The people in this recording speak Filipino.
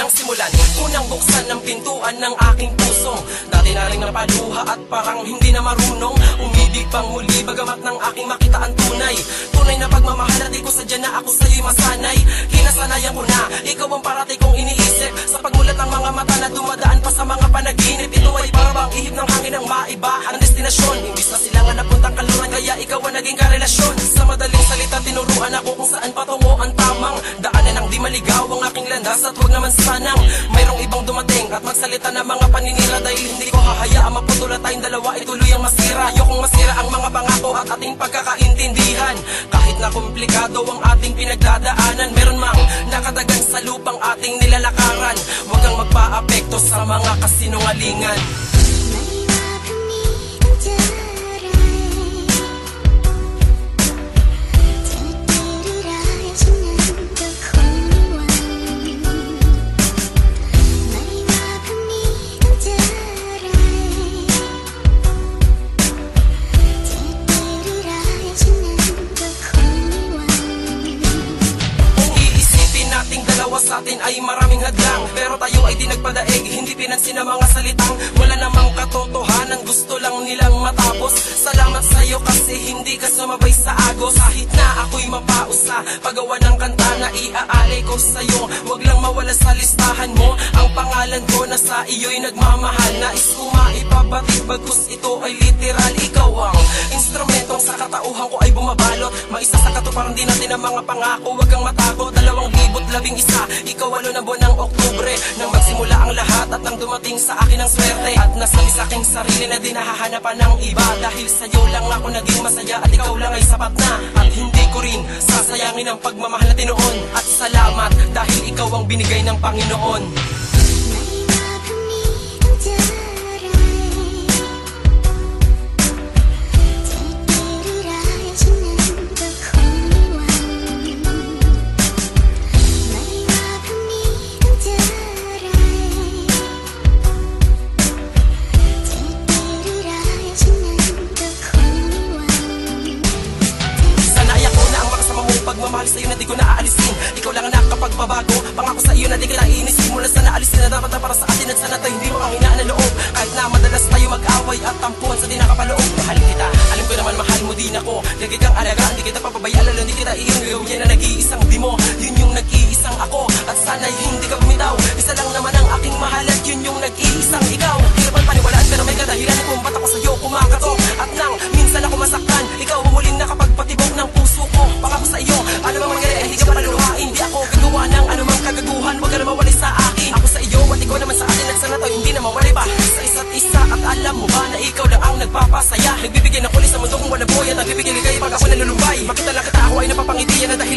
nang simulan unang buksan ng pintuan ng aking puso. Dati na rin napaluha at parang hindi na marunong umibig pang muli, bagamat ng aking makita ang tunay. Tunay na pagmamahal at di ko sadya na ako sa'yo'y masanay. Hinasanayan ko na, ikaw ang parati kong iniisip. Sa pagmulat ng mga mata na dumadaan pa sa mga panaginip, ito ay parang ihip ng hangin ng maiba ang destinasyon. Imbis na silangan na puntang kaluran, kaya ikaw ang naging karelasyon. Sa madaling salita, tinuruan ako kung saan patungo ang tamang daanan ng di maligaw ang aking landas. At huwag naman sanang mayroong ibang dumating at magsalita ng mga paninira, dahil hindi ko hahayaan maputula tayong dalawa ay tuluyang masira. Ayokong masira ang mga pangako at ating pagkakaintindihan. Kahit na komplikado ang ating pinagdadaanan, meron mang nakatagan sa lupang ating nilalakaran. Huwag kang magpa-apekto sa mga kasinungalingan. Sa atin ay maraming hadlang, pero tayo ay di nagpadaig, hindi pinansin ang mga salitang wala namang katotohanan, gusto lang nilang matapos. Salamat sa'yo kasi hindi ka sumabay sa agos. Kahit na ako'y mapaus sa paggawa ng kanta na iaalay ko sa'yo, wag lang mawala sa listahan mo ang pangalan ko na sa iyo'y nagmamahal. Nais ko maipabatid bagkus ito ay literal. Ikaw ang instrumentong sa katauhan ko ay bumabalot, maisa sa katuparan din natin ang mga pangako. Wag kang matakot, 2011, ikaw 8 na buwan ng Oktubre, nang magsimula ang lahat at nang dumating sa akin ang swerte. At nasabi sa aking sarili na di nahahanapan ng iba, dahil sa'yo lang ako naging masaya at ikaw lang ay sapat na. At hindi ko rin sasayangin ang pagmamahal natin noon. At salamat dahil ikaw ang binigay ng Panginoon. Pagmamahal sa'yo na di ko naaalisin, ikaw lang ang nakakapagpabago. Pangako sa iyo na di kita iinisin, mula sa naalisin na dapat na para sa atin. At sana tayo hindi mo ang hinaan na loob, kahit na madalas tayo mag-away at tampuan sa di nakapaloob. Mahal kita, alam ko naman mahal mo din ako, lagi kang alagaan, di kita papabayaan, lalo di kita iyon. Gawin na nag-iisang di mo, yun yung nag-iisang ako. At sana'y hindi ka bumitaw, isa lang naman ang aking mahal at yun yung nag-iisang ikaw. Hirapan paniwalaan pero may kadahilan kung ba't ako sa'yo kumakatok. At nang minsan ako masaktan, ikaw ang muling nakapagpatibok ng puso ko. Pangako sa iyo, ano mang mangyari ay hindi ka paluluhain. Di ako gagawa ng anumang kagaguhan, huwag ka na mawali sa akin. Ako sa iyo at ikaw naman sa akin, at sana tayo hindi na mawali pa sa isa't isa. At alam mo ba na ikaw lang ang nagpapasaya, nagbibigay ng kulis sa mundo kung wala buhay, at nagbibigay ligay pag ako nalulumbay. Makita lang kita, ako ay napapangiti na dahil